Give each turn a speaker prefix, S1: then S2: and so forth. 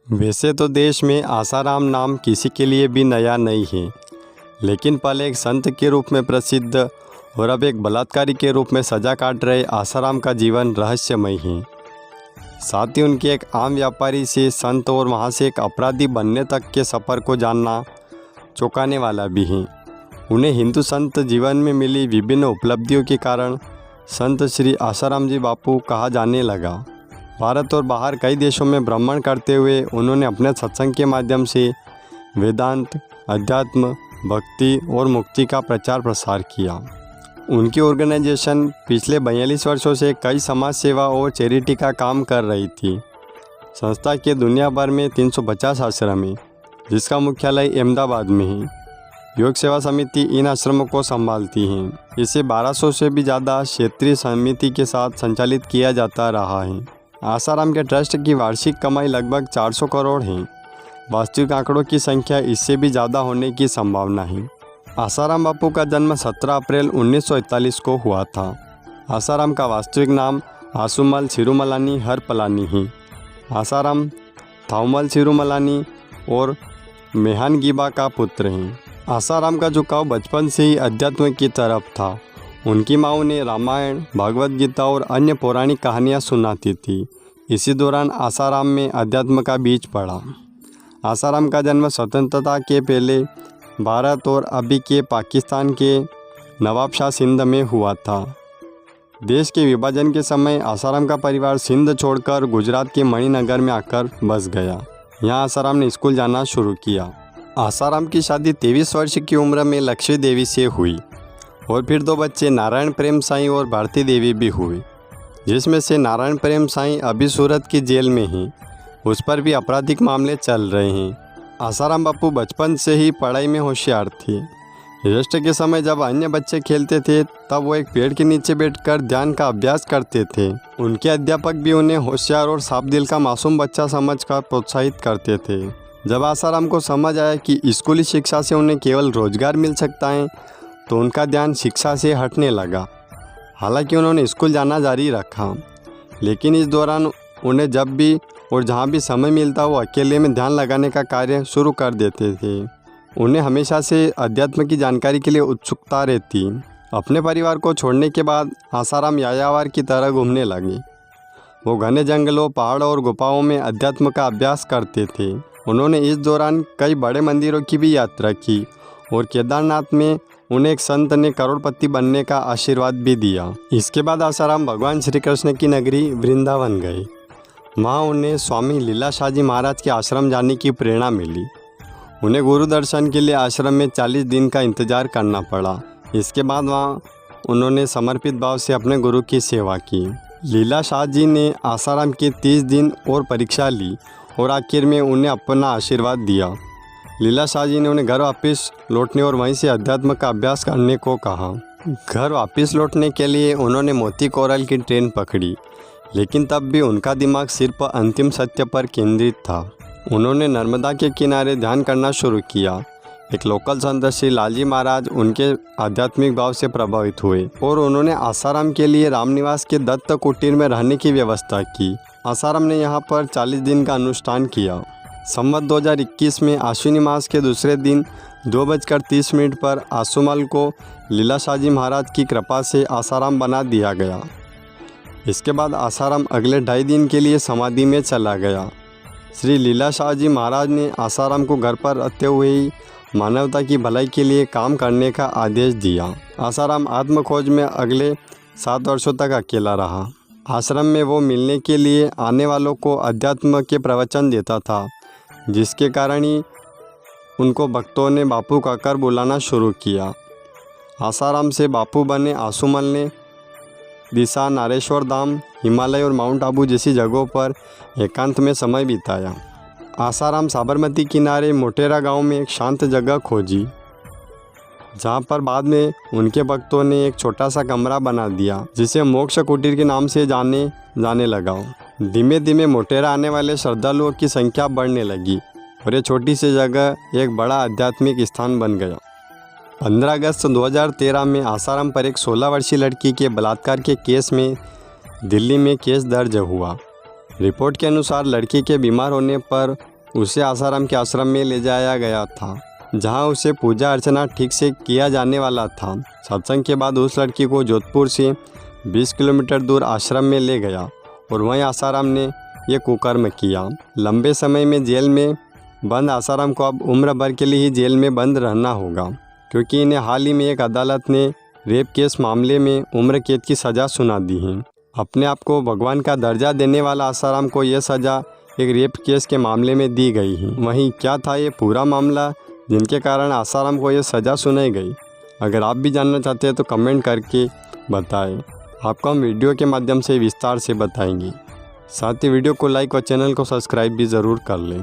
S1: वैसे तो देश में आसाराम नाम किसी के लिए भी नया नहीं है, लेकिन पहले एक संत के रूप में प्रसिद्ध और अब एक बलात्कारी के रूप में सजा काट रहे आसाराम का जीवन रहस्यमय है। साथ ही उनके एक आम व्यापारी से संत और वहां से एक अपराधी बनने तक के सफ़र को जानना चौंकाने वाला भी है। उन्हें हिंदू संत जीवन में मिली विभिन्न उपलब्धियों के कारण संत श्री आसाराम जी बापू कहा जाने लगा। भारत और बाहर कई देशों में भ्रमण करते हुए उन्होंने अपने सत्संग के माध्यम से वेदांत, अध्यात्म, भक्ति और मुक्ति का प्रचार प्रसार किया। उनकी ऑर्गेनाइजेशन पिछले 42 वर्षों से कई समाज सेवा और चैरिटी का काम कर रही थी। संस्था के दुनिया भर में 350 आश्रम हैं, जिसका मुख्यालय अहमदाबाद में है। योग सेवा समिति इन आश्रमों को संभालती है। इसे 1200 से भी ज़्यादा क्षेत्रीय समिति के साथ संचालित किया जाता रहा है। आसाराम के ट्रस्ट की वार्षिक कमाई लगभग 400 करोड़ है। वास्तविक आंकड़ों की संख्या इससे भी ज़्यादा होने की संभावना है। आसाराम बापू का जन्म 17 अप्रैल 1941 को हुआ था। आसाराम का वास्तविक नाम आसुमल सिरुमलानी हरपलानी है। आसाराम थाउमल सिरुमलानी और मेहानगीबा का पुत्र हैं। आसाराम का झुकाव बचपन से ही अध्यात्म की तरफ था। उनकी माँ उन्हें रामायण, भगवद गीता और अन्य पौराणिक कहानियाँ सुनाती थी। इसी दौरान आसाराम में अध्यात्म का बीज पड़ा। आसाराम का जन्म स्वतंत्रता के पहले भारत और अभी के पाकिस्तान के नवाबशाह सिंध में हुआ था। देश के विभाजन के समय आसाराम का परिवार सिंध छोड़कर गुजरात के मणिनगर में आकर बस गया। यहाँ आसाराम ने स्कूल जाना शुरू किया। आसाराम की शादी 23 वर्ष की उम्र में लक्ष्मी देवी से हुई और फिर 2 बच्चे नारायण प्रेम साईं और भारती देवी भी हुए, जिसमें से नारायण प्रेम साईं अभी सूरत की जेल में हैं। उस पर भी आपराधिक मामले चल रहे हैं। आसाराम बापू बचपन से ही पढ़ाई में होशियार थे। रेस्ट के समय जब अन्य बच्चे खेलते थे तब वो एक पेड़ के नीचे बैठकर ध्यान का अभ्यास करते थे। उनके अध्यापक भी उन्हें होशियार और साफ दिल का मासूम बच्चा समझकर प्रोत्साहित करते थे। जब आसाराम को समझ आया कि स्कूली शिक्षा से उन्हें केवल रोजगार मिल सकता है तो उनका ध्यान शिक्षा से हटने लगा। हालांकि उन्होंने स्कूल जाना जारी रखा, लेकिन इस दौरान उन्हें जब भी और जहाँ भी समय मिलता वो अकेले में ध्यान लगाने का कार्य शुरू कर देते थे। उन्हें हमेशा से अध्यात्म की जानकारी के लिए उत्सुकता रहती। अपने परिवार को छोड़ने के बाद आसाराम यायावर की तरह घूमने लगे। वो घने जंगलों, पहाड़ों और गुफाओं में अध्यात्म का अभ्यास करते थे। उन्होंने इस दौरान कई बड़े मंदिरों की भी यात्रा की और केदारनाथ में उन्हें एक संत ने करोड़पति बनने का आशीर्वाद भी दिया। इसके बाद आसाराम भगवान श्री कृष्ण की नगरी वृंदावन गए। वहाँ उन्हें स्वामी लीलाशाह जी महाराज के आश्रम जाने की प्रेरणा मिली। उन्हें गुरु दर्शन के लिए आश्रम में 40 दिन का इंतजार करना पड़ा। इसके बाद वहाँ उन्होंने समर्पित भाव से अपने गुरु की सेवा की। लीलाशाह जी ने आसाराम की 30 दिन और परीक्षा ली और आखिर में उन्हें अपना आशीर्वाद दिया। लीलाशाह जी ने उन्हें घर वापस लौटने और वहीं से अध्यात्म का अभ्यास करने को कहा। घर वापस लौटने के लिए उन्होंने मोती कोरल की ट्रेन पकड़ी, लेकिन तब भी उनका दिमाग सिर्फ अंतिम सत्य पर केंद्रित था। उन्होंने नर्मदा के किनारे ध्यान करना शुरू किया। एक लोकल संत श्री लालजी महाराज उनके आध्यात्मिक भाव से प्रभावित हुए और उन्होंने आसाराम के लिए रामनिवास के दत्त कुटीर में रहने की व्यवस्था की। आसाराम ने यहाँ पर 40 दिन का अनुष्ठान किया। संवत 2021 में आश्विनी मास के दूसरे दिन 2:30 पर आसुमल को लीलाशाह जी महाराज की कृपा से आसाराम बना दिया गया। इसके बाद आसाराम अगले 2.5 दिन के लिए समाधि में चला गया। श्री लीलाशाह जी महाराज ने आसाराम को घर पर रहते हुए ही मानवता की भलाई के लिए काम करने का आदेश दिया। आसाराम आत्मखोज में अगले 7 वर्षों तक अकेला रहा। आश्रम में वो मिलने के लिए आने वालों को अध्यात्म के प्रवचन देता था, जिसके कारण ही उनको भक्तों ने बापू कहकर बुलाना शुरू किया। आसाराम से बापू बने आसुमल ने दिशा, नारेश्वर धाम, हिमालय और माउंट आबू जैसी जगहों पर एकांत में समय बिताया। आसाराम साबरमती किनारे मोटेरा गांव में एक शांत जगह खोजी, जहां पर बाद में उनके भक्तों ने एक छोटा सा कमरा बना दिया, जिसे मोक्ष कुटीर के नाम से जाने लगा। धीमे धीमे मोटेरा आने वाले श्रद्धालुओं की संख्या बढ़ने लगी और ये छोटी सी जगह एक बड़ा आध्यात्मिक स्थान बन गया। 15 अगस्त 2013 में आसाराम पर एक 16 वर्षीय लड़की के बलात्कार के केस में दिल्ली में केस दर्ज हुआ। रिपोर्ट के अनुसार लड़की के बीमार होने पर उसे आसाराम के आश्रम में ले जाया गया था, जहां उसे पूजा अर्चना ठीक से किया जाने वाला था। सत्संग के बाद उस लड़की को जोधपुर से 20 किलोमीटर दूर आश्रम में ले गया और वहीं आसाराम ने ये कुकर्म किया। लंबे समय में जेल में बंद आसाराम को अब उम्र भर के लिए ही जेल में बंद रहना होगा, क्योंकि इन्हें हाल ही में एक अदालत ने रेप केस मामले में उम्र कैद की सज़ा सुना दी है। अपने आप को भगवान का दर्जा देने वाला आसाराम को यह सज़ा एक रेप केस के मामले में दी गई है। वहीं क्या था ये पूरा मामला जिनके कारण आसाराम को यह सज़ा सुनाई गई? अगर आप भी जानना चाहते हैं तो कमेंट करके बताएं। आपको हम वीडियो के माध्यम से विस्तार से बताएंगे। साथ ही वीडियो को लाइक और चैनल को सब्सक्राइब भी ज़रूर कर लें।